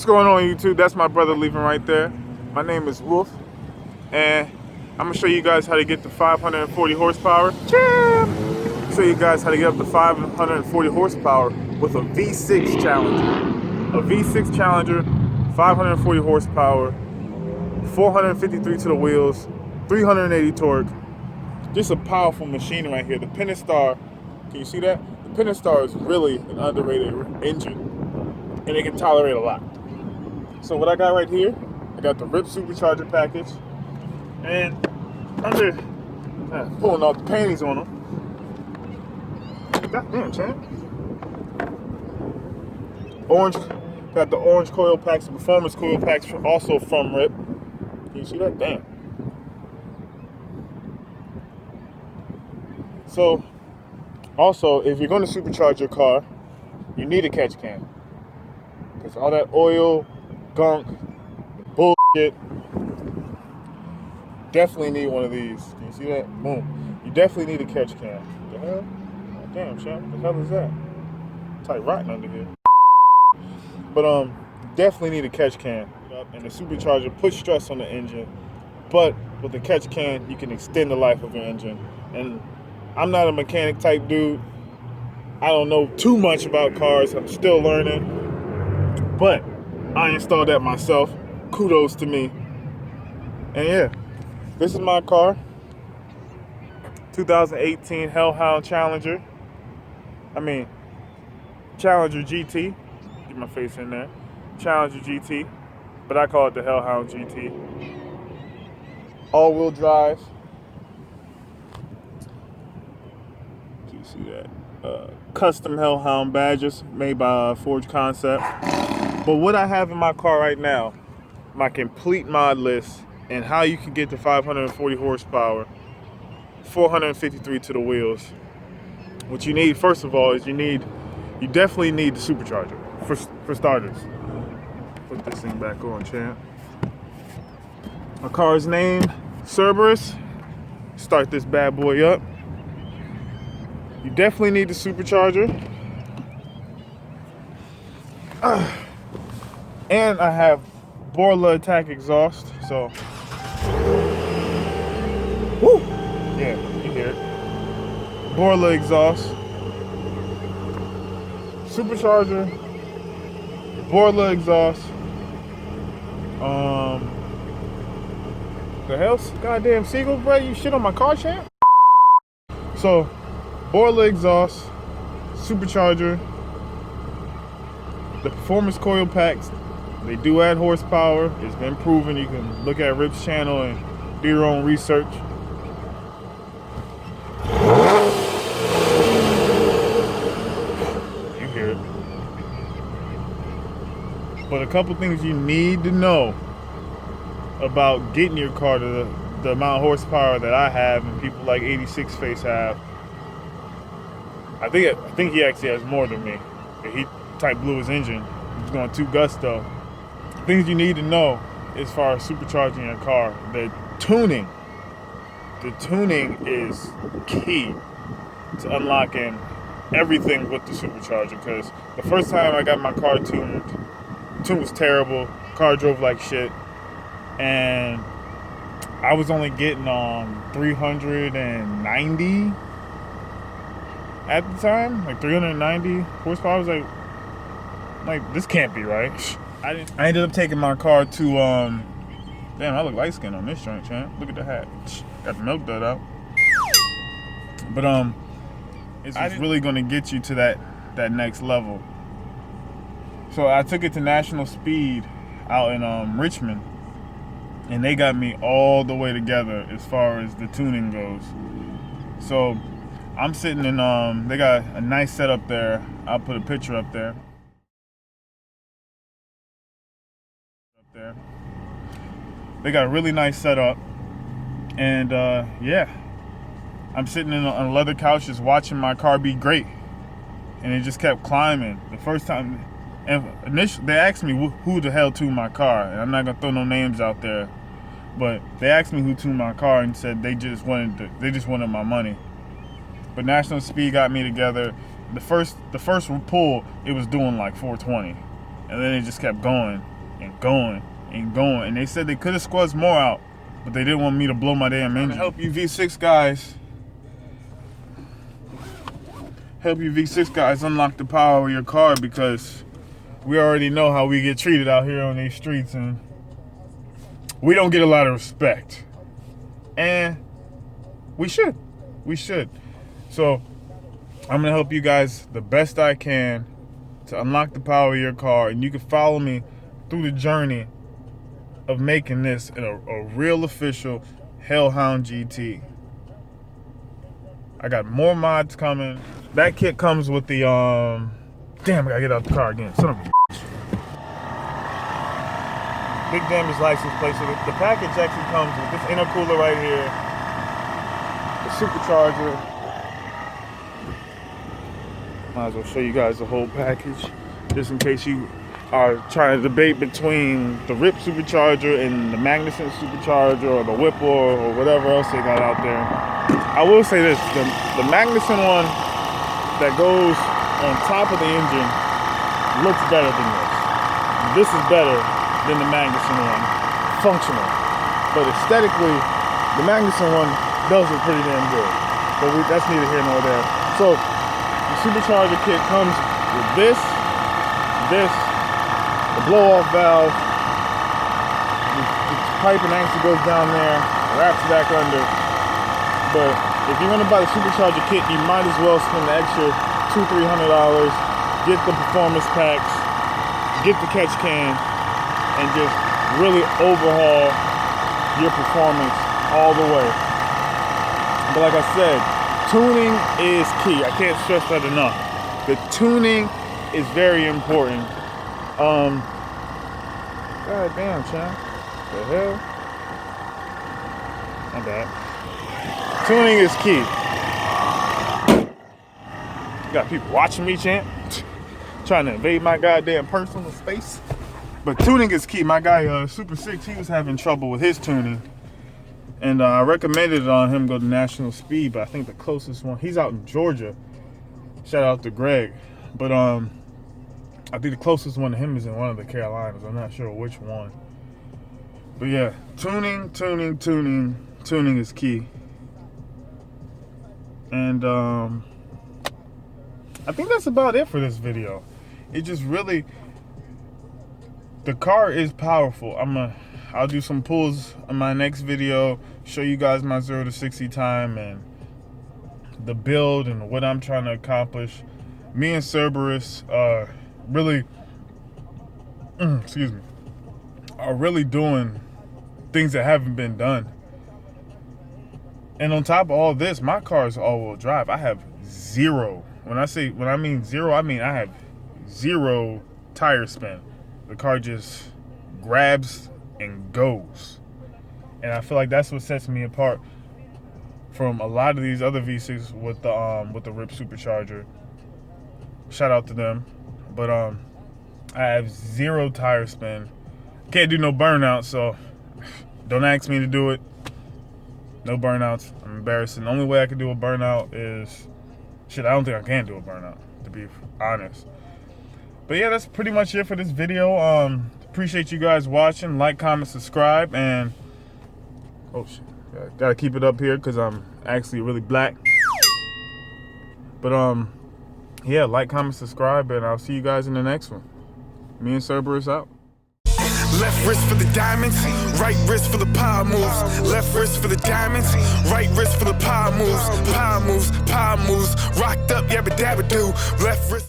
going on, YouTube? That's my brother leaving right there. My name is Wulf, and I'm gonna show you guys how to get to 540 horsepower. Show you guys how to get up to 540 horsepower with a V6 Challenger. A V6 Challenger, 540 horsepower, 453 to the wheels, 380 torque. Just a powerful machine right here. The Pentastar, can you see that? The Pentastar is really an underrated engine, and it can tolerate a lot. So what I got right here, I got the RIP Supercharger package, and under pulling off the panties on them. Goddamn, champ. Orange, got the orange coil packs, the performance coil packs, also from RIP. Can you see that? Damn. So, also, if you're going to supercharge your car, you need a catch can. Because all that oil, gunk, bullshit, definitely need one of these. Can you see that? Boom. You definitely need a catch can. The hell? Oh, damn, champ. What the hell is that? It's like rotten under here. But, definitely need a catch can. And the supercharger puts stress on the engine. But with the catch can, you can extend the life of your engine. And I'm not a mechanic type dude. I don't know too much about cars. I'm still learning. But I installed that myself. Kudos to me. And yeah, this is my car. 2018 Hellhound Challenger. Challenger GT. Get my face in there. Challenger GT. But I call it the Hellhound GT. All-wheel drive. You see that? Custom Hellhound badges made by Forge Concept. But what I have in my car right now, my complete mod list, and how you can get to 540 horsepower, 453 to the wheels. What you need, first of all, is you definitely need the supercharger for starters. Put this thing back on, champ. My car's name, Cerberus. Start this bad boy up. You definitely need the supercharger. And I have Borla Attack exhaust, so. Woo! Yeah, you hear it. Borla exhaust. Supercharger. Borla exhaust. The hell's goddamn seagull, bro? You shit on my car, champ? So, Borla exhaust, supercharger, the performance coil packs, they do add horsepower. It's been proven. You can look at Rip's channel and do your own research. You hear it. But a couple things you need to know about getting your car to the amount of horsepower that I have and people like 86 Face have. I think he actually has more than me. He type blew his engine. He's going 2 gusto. Things you need to know as far as supercharging your car. The tuning is key to unlocking everything with the supercharger. Because the first time I got my car tuned, the tune was terrible. Car drove like shit, and I was only getting 390 at the time, like 390 horsepower. I was like, this can't be right. I ended up taking my car to, damn, I look light skinned on this joint, champ. Look at the hat. Got the milk dud out. But, it's really gonna get you to that next level. So I took it to National Speed out in, Richmond. And they got me all the way together as far as the tuning goes. So I'm sitting in, they got a nice setup there. I'll put a picture up there. They got a really nice setup. And yeah, I'm sitting on a leather couch just watching my car be great. And it just kept climbing. The first time, and initially they asked me who the hell tuned my car. And I'm not gonna throw no names out there, but they asked me who tuned my car and said they just wanted my money. But National Speed got me together. The first pull, it was doing like 420, and then it just kept going. and going and going. And they said they could have squeezed more out, but they didn't want me to blow my damn engine. Help you V6 guys. Help you V6 guys unlock the power of your car, because we already know how we get treated out here on these streets, and we don't get a lot of respect. And we should. We should. So I'm gonna help you guys the best I can to unlock the power of your car, and you can follow me through the journey of making this a real official Hellhound GT. I got more mods coming. That kit comes with the damn, I gotta get out the car again. Son of a bitch. Big damage license plate. So the package actually comes with this intercooler right here, the supercharger. Might as well show you guys the whole package, just in case you are trying to debate between the RIP supercharger and the Magnuson supercharger, or the Whipple, or whatever else they got out there. I will say this, the Magnuson one that goes on top of the engine looks better than this. This is better than the Magnuson one, functional. But aesthetically, the Magnuson one does it pretty damn good. But that's neither here nor there. So the supercharger kit comes with this, the blow-off valve, the piping actually goes down there, wraps back under. But if you're gonna buy the supercharger kit, you might as well spend the extra $200–300, get the performance packs, get the catch can, and just really overhaul your performance all the way. But like I said, tuning is key. I can't stress that enough. The tuning is very important. God damn, champ. The hell? My bad. Tuning is key. Got people watching me, champ. Trying to invade my goddamn personal space. But tuning is key. My guy, Super 6, he was having trouble with his tuning. And I recommended on him go to National Speed, but I think the closest one, he's out in Georgia. Shout out to Greg. But I think the closest one to him is in one of the Carolinas. I'm not sure which one. But yeah, tuning is key. And I think that's about it for this video. It just really, the car is powerful. I'll do some pulls in my next video, show you guys my 0 to 60 time and the build and what I'm trying to accomplish. Me and Cerberus really, excuse me, are really doing things that haven't been done. And on top of all this, my car is all-wheel drive. I have zero. When I mean zero, I mean I have zero tire spin. The car just grabs and goes. And I feel like that's what sets me apart from a lot of these other V6s with the RIP supercharger. Shout out to them. But I have zero tire spin. Can't do no burnout, so don't ask me to do it. No burnouts. I'm embarrassing. The only way I can do a burnout is, shit, I don't think I can do a burnout, to be honest. But yeah, that's pretty much it for this video. Appreciate you guys watching. Like, comment, subscribe, and oh shit, gotta keep it up here because I'm actually really black. But yeah, like, comment, subscribe, and I'll see you guys in the next one. Me and Cerberus out. Left wrist for the diamonds, right wrist for the power moves. Left wrist for the diamonds, right wrist for the power moves. Power moves, power moves. Rocked up, yabba dabba do. Left wrist.